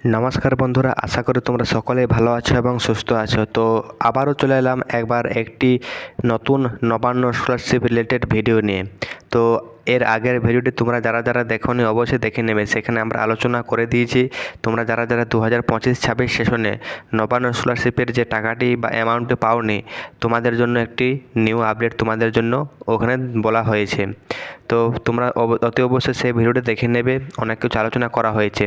নমস্কার বন্ধুরা, আশা করি তোমরা সকলেই ভালো আছো এবং সুস্থ আছো। তো আবারও চলে এলাম একবার একটি নতুন নবান্ন স্কলারশিপ রিলেটেড ভিডিও নিয়ে। তো এর আগের ভিডিওটি তোমরা যারা যারা দেখোনি অবশ্যই দেখে নেবে, সেখানে আমরা আলোচনা করে দিয়েছি তোমরা যারা যারা 2025-26 সেশনে নবান্ন স্কলারশিপের যে টাকাটি বা অ্যামাউন্টটি পাওনি, তোমাদের জন্য একটি নিউ আপডেট তোমাদের জন্য ওখানে বলা হয়েছে। তো তোমরা অতি অবশ্যই সেই ভিডিওটি দেখে নেবে, অনেক কিছু আলোচনা করা হয়েছে।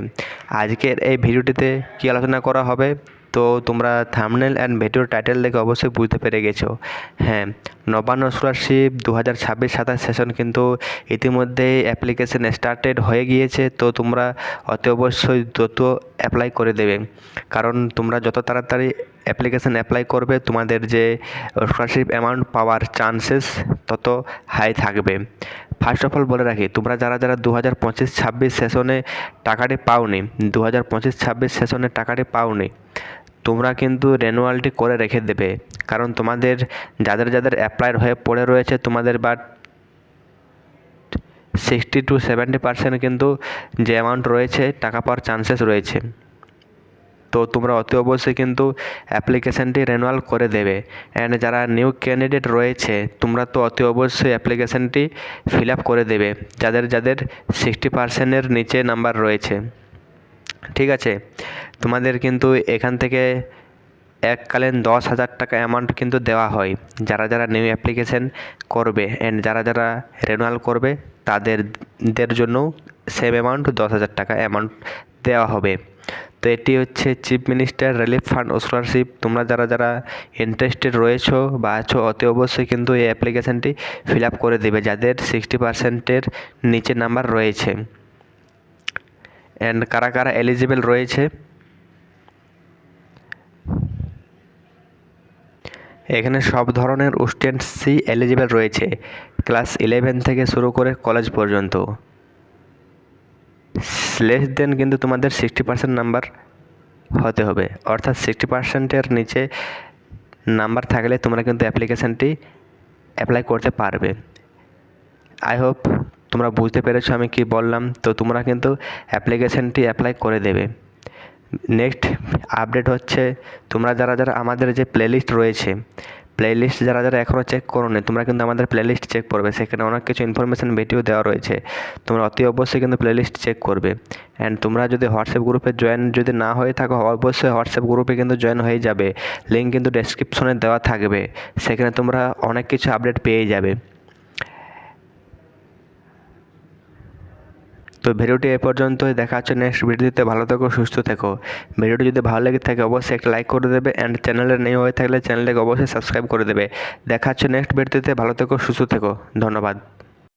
আজকের এই ভিডিওটিতে কী আলোচনা করা হবে, তো তোমরা থাম্বনেল অ্যান্ড ভিডিওর টাইটেল দেখে অবশ্যই বুঝতে পেরে গেছো। হ্যাঁ, নবান্ন স্কলারশিপ 2026-27 সেশন কিন্তু ইতিমধ্যেই অ্যাপ্লিকেশন স্টার্টেড হয়ে গিয়েছে। তো তোমরা অতি অবশ্যই দ্রুত অ্যাপ্লাই করে দেবে, কারণ তোমরা যত তাড়াতাড়ি অ্যাপ্লিকেশন অ্যাপ্লাই করবে তোমাদের যে স্কলারশিপ অ্যামাউন্ট পাওয়ার চান্সেস তত হাই থাকবে। ফার্স্ট অফ অল বলে রাখি, তোমরা যারা যারা 2025-26 সেশনে টাকাটি পাওনি, 2025-26 সেশনে টাকাটি পাওনি, তোমরা কিন্তু রেনুয়ালটি করে রেখে দেবে। কারণ তোমাদের যাদের যাদের অ্যাপ্লাইড হয়ে পড়ে রয়েছে, তোমাদের বাট 60-70% কিন্তু যে অ্যামাউন্ট রয়েছে টাকা পাওয়ার চান্সেস রয়েছে। তো তোমরা অতি অবশ্যই কিন্তু অ্যাপ্লিকেশানটি রেনুয়াল করে দেবে। অ্যান্ড যারা নিউ ক্যান্ডিডেট রয়েছে, তোমরা তো অতি অবশ্যই অ্যাপ্লিকেশানটি ফিল আপ করে দেবে যাদের যাদের 60%-এর নিচে নাম্বার রয়েছে। ঠিক আছে, তোমাদের কিন্তু এখান থেকে এককালীন 10,000 টাকা অ্যামাউন্ট কিন্তু দেওয়া হয় যারা যারা নিউ অ্যাপ্লিকেশান করবে। অ্যান্ড যারা যারা রেনুয়াল করবে তাদের জন্য সেম অ্যামাউন্ট 10,000 টাকা অ্যামাউন্ট দেওয়া হবে। তো এটি হচ্ছে chief minister relief fund scholarship. তোমরা যারা যারা ইন্টারেস্টেড রয়েছো বা আছো, অতি অবশ্যই কিন্তু এই অ্যাপ্লিকেশানটি ফিল আপ করে দেবে যাদের 60%-এর নিচে নাম্বার রয়েছে। অ্যান্ড কারা কারা এলিজিবল রয়েছে, এখানে সব ধরনের স্টুডেন্টসই এলিজিবল রয়েছে, ক্লাস 11 থেকে শুরু করে কলেজ পর্যন্ত। লেস দেন কিন্তু তোমাদের 60% নাম্বার হতে হবে, অর্থাৎ 60%-এর নিচে নাম্বার থাকলে তোমরা কিন্তু অ্যাপ্লিকেশানটি অ্যাপ্লাই করতে পারবে। আই হোপ তোমরা বুঝতে পেরেছো আমি কি বললাম। তো তোমরা কিন্তু অ্যাপ্লিকেশানটি অ্যাপ্লাই করে দেবে। নেক্সট আপডেট হচ্ছে, তোমরা যারা যারা আমাদের যে প্লেলিস্ট রয়েছে, প্লেলিস্ট যারা যারা এখনও চেক করোনি, তোমরা কিন্তু আমাদের প্লেলিস্ট চেক করবে, সেখানে অনেক কিছু ইনফরমেশান ভিডিও দেওয়া রয়েছে। তোমরা অতি অবশ্যই কিন্তু প্লেলিস্ট চেক করবে। অ্যান্ড তোমরা যদি হোয়াটসঅ্যাপ গ্রুপে জয়েন যদি না হয়ে থাকো, অবশ্যই হোয়াটসঅ্যাপ গ্রুপে কিন্তু জয়েন হয়ে যাবে। লিঙ্ক কিন্তু ডেসক্রিপশনে দেওয়া থাকবে, সেখানে তোমরা অনেক কিছু আপডেট পেয়ে যাবে। তো ভিডিওটি এ পর্যন্তই, দেখা হচ্ছে নেক্সট ভিডিওতে। ভালো থেকো, সুস্থ থেকো। ভিডিওটি যদি ভালো লেগে থাকে অবশ্যই একটা লাইক করে দেবে, অ্যান্ড চ্যানেলে নেই হয়ে থাকলে চ্যানেলটাকে অবশ্যই সাবস্ক্রাইব করে দেবে। দেখা হচ্ছে নেক্সট ভিডিওতে। ভালো থেকো, সুস্থ থেকো, ধন্যবাদ।